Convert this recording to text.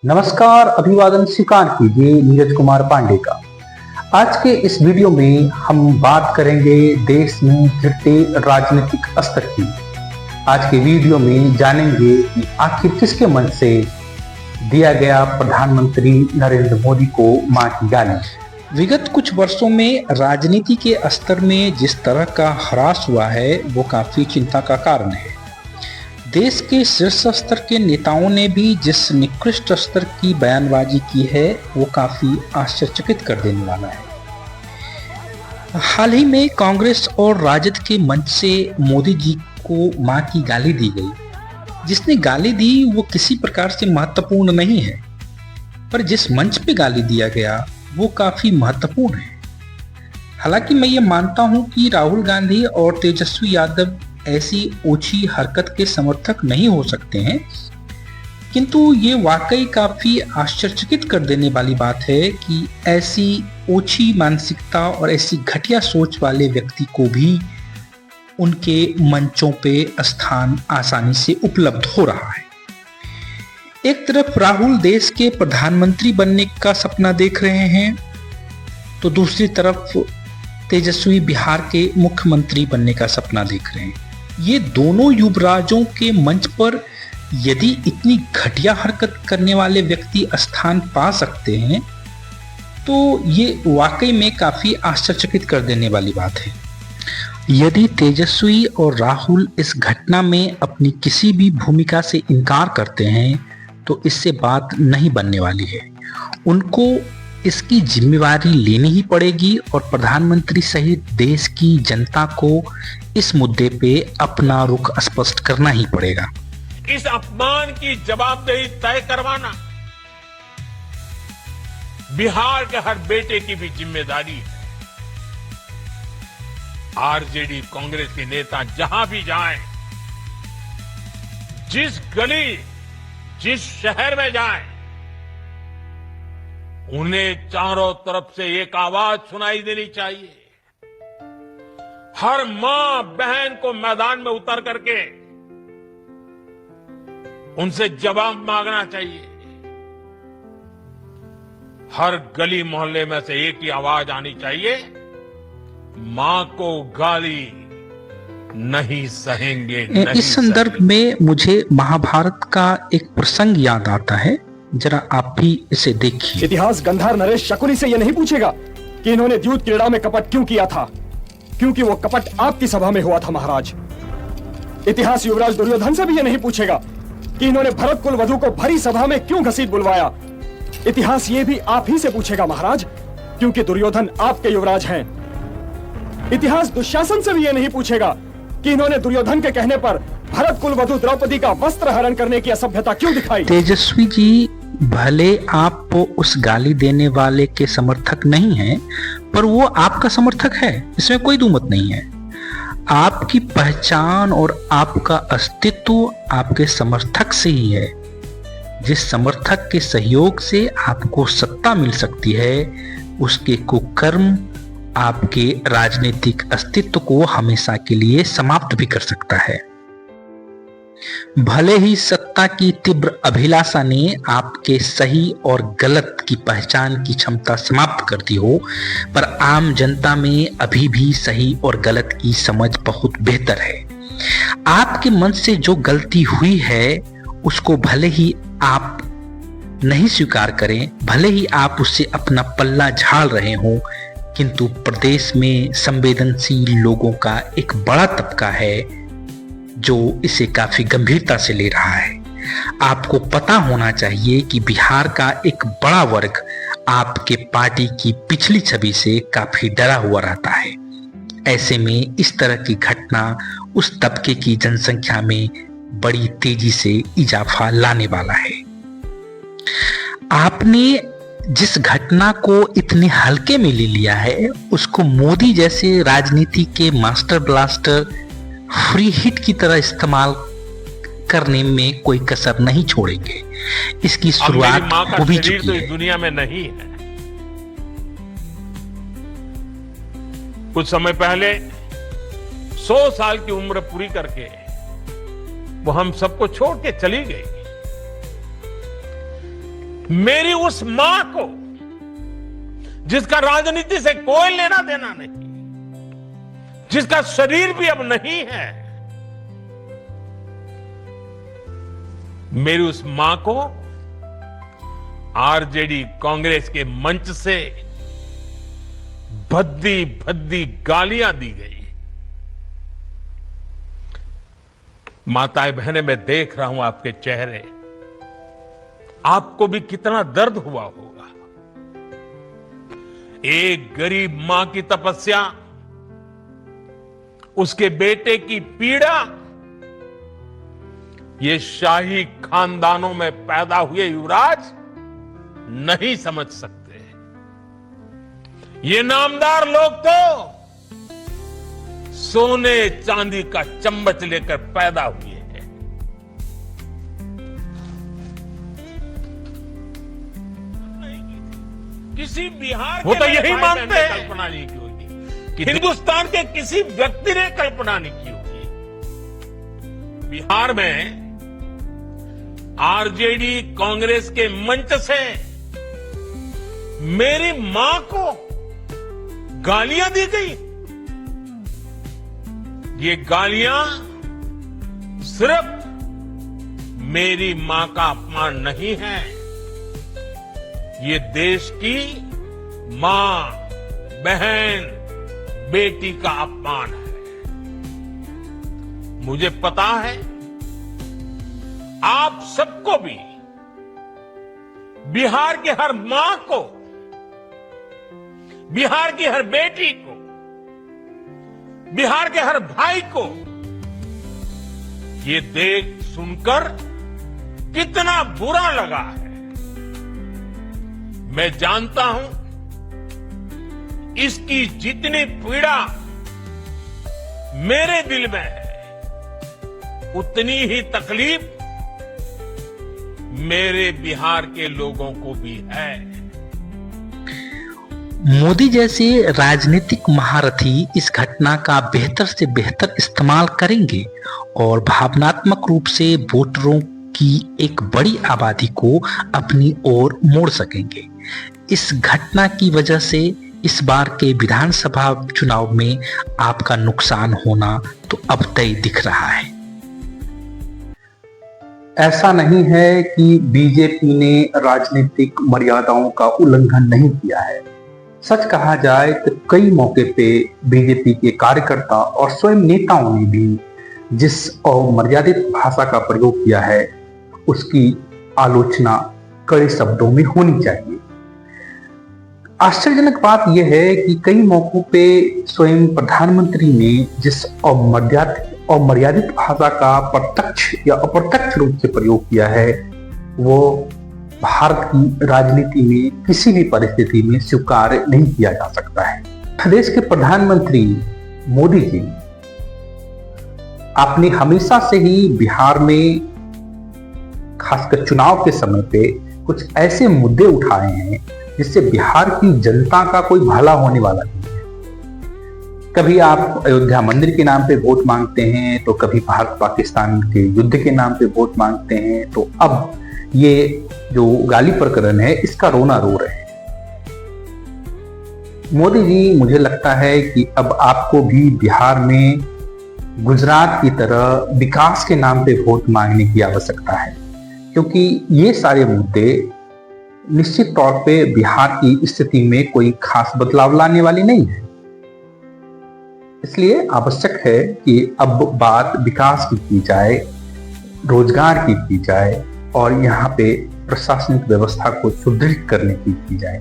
नमस्कार, अभिवादन स्वीकार कीजिए नीरज कुमार पांडे का। आज के इस वीडियो में हम बात करेंगे देश में गिरते राजनीतिक स्तर की। आज के वीडियो में जानेंगे कि आखिर किसके मन से दिया गया प्रधानमंत्री नरेंद्र मोदी को मां की गाली। विगत कुछ वर्षों में राजनीति के स्तर में जिस तरह का ह्रास हुआ है वो काफी चिंता का कारण है। देश के शीर्ष स्तर के नेताओं ने भी जिस निकृष्ट स्तर की बयानबाजी की है वो काफी आश्चर्यचकित कर देने वाला है। हाल ही में कांग्रेस और राजद के मंच से मोदी जी को मां की गाली दी गई। जिसने गाली दी वो किसी प्रकार से महत्वपूर्ण नहीं है, पर जिस मंच पे गाली दिया गया वो काफी महत्वपूर्ण है। हालांकि मैं ये मानता हूं कि राहुल गांधी और तेजस्वी यादव ऐसी ओछी हरकत के समर्थक नहीं हो सकते हैं, किंतु ये वाकई काफी आश्चर्यचकित कर देने वाली बात है कि ऐसी ओछी मानसिकता और ऐसी घटिया सोच वाले व्यक्ति को भी उनके मंचों पे स्थान आसानी से उपलब्ध हो रहा है। एक तरफ राहुल देश के प्रधानमंत्री बनने का सपना देख रहे हैं, तो दूसरी तरफ तेजस्वी बिहार के मुख्यमंत्री बनने का सपना देख रहे हैं। ये दोनों युवराजों के मंच पर यदि इतनी घटिया हरकत करने वाले व्यक्ति स्थान पा सकते हैं तो ये वाकई में काफी आश्चर्यचकित कर देने वाली बात है। यदि तेजस्वी और राहुल इस घटना में अपनी किसी भी भूमिका से इनकार करते हैं तो इससे बात नहीं बनने वाली है। उनको इसकी जिम्मेवारी लेनी ही पड़ेगी और प्रधानमंत्री सहित देश की जनता को इस मुद्दे पे अपना रुख स्पष्ट करना ही पड़ेगा। इस अपमान की जवाबदेही तय करवाना बिहार के हर बेटे की भी जिम्मेदारी है। आरजेडी कांग्रेस के नेता जहां भी जाएं, जिस गली जिस शहर में जाएं, उन्हें चारों तरफ से एक आवाज सुनाई देनी चाहिए। हर मां बहन को मैदान में उतर करके उनसे जवाब मांगना चाहिए। हर गली मोहल्ले में से एक ही आवाज आनी चाहिए, मां को गाली नहीं सहेंगे। इस संदर्भ में मुझे महाभारत का एक प्रसंग याद आता है, जरा आप भी इसे देखिए। इतिहास गंधार नरेश शकुनी से यह नहीं पूछेगा कि इन्होंने द्यूत क्रीड़ा में कपट क्यों किया था, क्योंकि वो कपट आपकी सभा में हुआ था महाराज। इतिहास युवराज दुर्योधन से भी यह नहीं पूछेगा कि इन्होंने भरत कुल वधु को भरी सभा में क्यों घसीट बुलवाया। इतिहास ये भी आप ही से पूछेगा महाराज, क्योंकि दुर्योधन आपके युवराज हैं। इतिहास दुशासन से भी यह नहीं पूछेगा कि इन्होंने दुर्योधन के कहने पर भरत कुल वधु द्रौपदी का वस्त्र हरण करने की असभ्यता क्यों दिखाई। तेजस्वी जी, भले आप उस गाली देने वाले के समर्थक नहीं हैं, पर वो आपका समर्थक है, इसमें कोई दुमत नहीं है। आपकी पहचान और आपका अस्तित्व आपके समर्थक से ही है। जिस समर्थक के सहयोग से आपको सत्ता मिल सकती है, उसके कुकर्म आपके राजनीतिक अस्तित्व को हमेशा के लिए समाप्त भी कर सकता है। भले ही सत्ता की तीव्र अभिलाषा ने आपके सही और गलत की पहचान की क्षमता समाप्त कर दी हो, पर आम जनता में अभी भी सही और गलत की समझ बहुत बेहतर है। आपके मन से जो गलती हुई है उसको भले ही आप नहीं स्वीकार करें, भले ही आप उससे अपना पल्ला झाड़ रहे हो, किंतु प्रदेश में संवेदनशील लोगों का एक बड़ा तबका है जो इसे काफी गंभीरता से ले रहा है। आपको पता होना चाहिए कि बिहार का एक बड़ा वर्ग आपके पार्टी की पिछली छवि से काफी डरा हुआ रहता है। ऐसे में इस तरह की घटना उस तबके की जनसंख्या में बड़ी तेजी से इजाफा लाने वाला है। आपने जिस घटना को इतने हल्के में ले लिया है, उसको मोदी जैसे राजनीति के मास्टर ब्लास्टर फ्री हिट की तरह इस्तेमाल करने में कोई कसर नहीं छोड़ेंगे। इसकी शुरुआत हो भी चुकी है। इस दुनिया में नहीं है। कुछ समय पहले 100 साल की उम्र पूरी करके वो हम सबको छोड़ के चली गई। मेरी उस मां को जिसका राजनीति से कोई लेना देना नहीं, जिसका शरीर भी अब नहीं है, मेरी उस मां को आरजेडी कांग्रेस के मंच से भद्दी भद्दी गालियां दी गई। माताएं बहनें, मैं देख रहा हूं आपके चेहरे, आपको भी कितना दर्द हुआ होगा। एक गरीब मां की तपस्या, उसके बेटे की पीड़ा, ये शाही खानदानों में पैदा हुए युवराज नहीं समझ सकते। ये नामदार लोग तो सोने चांदी का चम्मच लेकर पैदा हुए हैं। किसी बिहार वो तो यही मानते हैं, कल्पना नहीं की होगी कि हिंदुस्तान के किसी व्यक्ति ने कल्पना नहीं की होगी। बिहार में आरजेडी कांग्रेस के मंच से मेरी मां को गालियां दी गई। ये गालियां सिर्फ मेरी मां का अपमान नहीं है, ये देश की मां, बहन, बेटी का अपमान है। मुझे पता है आप सबको भी, बिहार की हर मां को, बिहार की हर बेटी को, बिहार के हर भाई को ये देख सुनकर कितना बुरा लगा है। मैं जानता हूं इसकी जितनी पीड़ा मेरे दिल में है, उतनी ही तकलीफ मेरे बिहार के लोगों को भी है। मोदी जैसे राजनीतिक महारथी इस घटना का बेहतर से बेहतर इस्तेमाल करेंगे और भावनात्मक रूप से वोटरों की एक बड़ी आबादी को अपनी ओर मोड़ सकेंगे। इस घटना की वजह से इस बार के विधानसभा चुनाव में आपका नुकसान होना तो अब तय दिख रहा है। ऐसा नहीं है कि बीजेपी ने राजनीतिक मर्यादाओं का उल्लंघन नहीं किया है। सच कहा जाए तो कई मौके पे बीजेपी के कार्यकर्ता और स्वयं नेताओं ने भी जिस अमर्यादित भाषा का प्रयोग किया है, उसकी आलोचना कड़े शब्दों में होनी चाहिए। आश्चर्यजनक बात यह है कि कई मौकों पे स्वयं प्रधानमंत्री ने जिस अमर्यादित भाषा का प्रत्यक्ष या अप्रत्यक्ष रूप से प्रयोग किया है, वो भारत की राजनीति में किसी भी परिस्थिति में स्वीकार नहीं किया जा सकता है। देश के प्रधानमंत्री मोदी जी, आपने हमेशा से ही बिहार में खासकर चुनाव के समय पे कुछ ऐसे मुद्दे उठाए हैं जिससे बिहार की जनता का कोई भला होने वाला नहीं है। कभी आप अयोध्या मंदिर के नाम पे वोट मांगते हैं, तो कभी भारत पाकिस्तान के युद्ध के नाम पे वोट मांगते हैं, तो अब ये जो गाली प्रकरण है, इसका रोना रो रहे हैं। मोदी जी, मुझे लगता है कि अब आपको भी बिहार में गुजरात की तरह विकास के नाम पे वोट मांगने की आवश्यकता है, क्योंकि ये सारे मुद्दे निश्चित तौर पे बिहार की स्थिति में कोई खास बदलाव लाने वाली नहीं है। इसलिए आवश्यक है कि अब बात विकास की जाए, रोजगार की जाए और यहाँ पे प्रशासनिक व्यवस्था को सुदृढ़ करने की जाए।